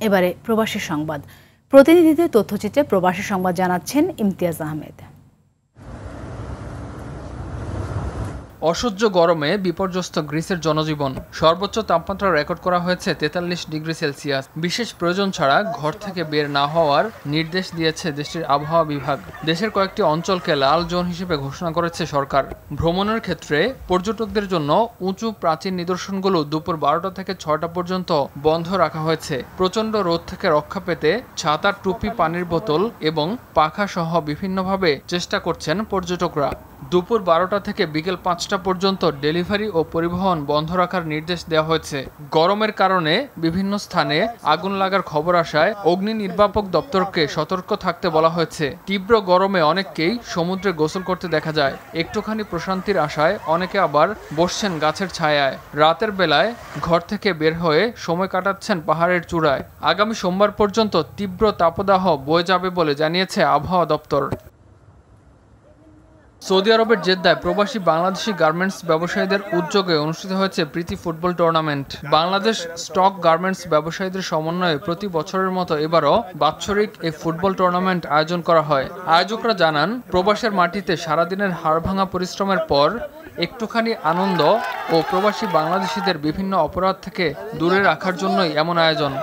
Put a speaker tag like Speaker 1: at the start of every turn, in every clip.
Speaker 1: এবারে প্রবাসী সংবাদ। প্রতিনিধিদের তথ্যচিত্রে প্রবাসী সংবাদ জানাচ্ছেন ইমতিয়াজ আহমেদ।
Speaker 2: অসহ্য গরমে বিপর্যস্ত গ্রিসের জনজীবন। সর্বোচ্চ তাপমাত্রা রেকর্ড করা হয়েছে 43 ডিগ্রি সেলসিয়াস। বিশেষ প্রয়োজন ছাড়া ঘর থেকে বের না হওয়ার নির্দেশ দিয়েছে দেশটির আবহাওয়া বিভাগ। দেশের কয়েকটি অঞ্চলকে লাল জোন হিসেবে ঘোষণা করেছে সরকার। ভ্রমণের ক্ষেত্রে পর্যটকদের জন্য উঁচু প্রাচীন নিদর্শনগুলো দুপুর 12টা থেকে 6টা পর্যন্ত বন্ধ রাখা হয়েছে। প্রচণ্ড রোদ থেকে রক্ষা পেতে ছাতা, টুপি, পানির বোতল এবং পাখা সহ বিভিন্নভাবে চেষ্টা করছেন পর্যটকরা। দুপুর 12টা থেকে বিকেল 5টা পর্যন্ত ডেলিভারি ও পরিবহন বন্ধ রাখার নির্দেশ দেওয়া হয়েছে। গরমের কারণে বিভিন্ন স্থানে আগুন লাগার খবর আসায় অগ্নি নির্বাপক দপ্তরকে সতর্ক থাকতে বলা হয়েছে। তীব্র গরমে অনেককেই সমুদ্রে গোসল করতে দেখা যায়। একটুখানি প্রশান্তির আশায় অনেকে আবার বসছেন গাছের ছায়ায়। রাতের বেলায় ঘর থেকে বের হয়ে সময় কাটাচ্ছেন পাহাড়ের চূড়ায়। আগামী সোমবার পর্যন্ত তীব্র তাপদাহ বয়ে যাবে বলে জানিয়েছে আবহাওয়া দপ্তর। সৌদি আরবের জেদ্দায় প্রবাসী বাংলাদেশি গার্মেন্টস ব্যবসায়ীদের উদ্যোগে অনুষ্ঠিত হয়েছে প্রীতি football tournament. Bangladesh stock garments ব্যবসায়ীদের সমন্বয়ে প্রতি বছরের মতো এবারও বাৎসরিক এই ফুটবল টুর্নামেন্ট আয়োজন করা হয়। আয়োজকরা জানান, প্রবাসের মাটিতে সারাদিনের হাড়ভাঙা পরিশ্রমের পর একটুখানি আনন্দ ও প্রবাসী বাংলাদেশিদের বিভিন্ন অপরাধ থেকে দূরে রাখার জন্যই এমন আয়োজন।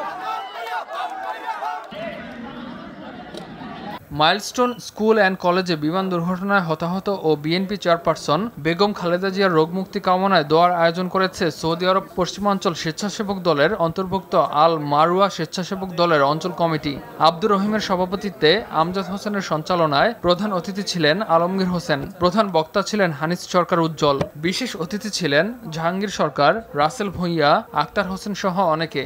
Speaker 2: মাইলস্টোন স্কুল অ্যান্ড কলেজে বিমান দুর্ঘটনায় হতাহত ও বিএনপি চেয়ারপারসন বেগম খালেদা জিয়ার রোগমুক্তি কামনায় দোয়ার আয়োজন করেছে সৌদি আরব পশ্চিমাঞ্চল স্বেচ্ছাসেবক দলের অন্তর্ভুক্ত আল মারুয়া স্বেচ্ছাসেবক দলের অঞ্চল কমিটি। আব্দুর রহিমের সভাপতিত্বে আমজাদ হোসেনের সঞ্চালনায় প্রধান অতিথি ছিলেন আলমগীর হোসেন। প্রধান বক্তা ছিলেন হানিস সরকার উজ্জ্বল। বিশেষ অতিথি ছিলেন জাহাঙ্গীর সরকার, রাসেল ভূঁইয়া, আক্তার হোসেন সহ অনেকে।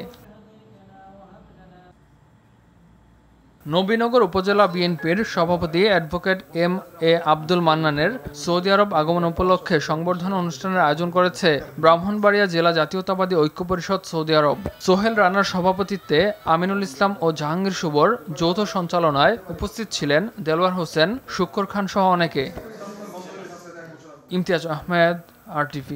Speaker 2: নবীনগর উপজেলা বিএনপির সভাপতি অ্যাডভোকেট এম.এ. আব্দুল মান্নানের সৌদি আরব আগমন উপলক্ষে সংবর্ধনা অনুষ্ঠানের আয়োজন করেছে ব্রাহ্মণবাড়িয়া জেলা জাতীয়তাবাদী ঐক্য পরিষদ সৌদি আরব। সোহেল রানার সভাপতিত্বে আমিনুল ইসলাম ও জাহাঙ্গীর শুভর যৌথ সঞ্চালনায় উপস্থিত ছিলেন দেলোয়ার হোসেন, শুক্কর খান সহ অনেকে। ইমতিয়াজ আহমেদ, RTV।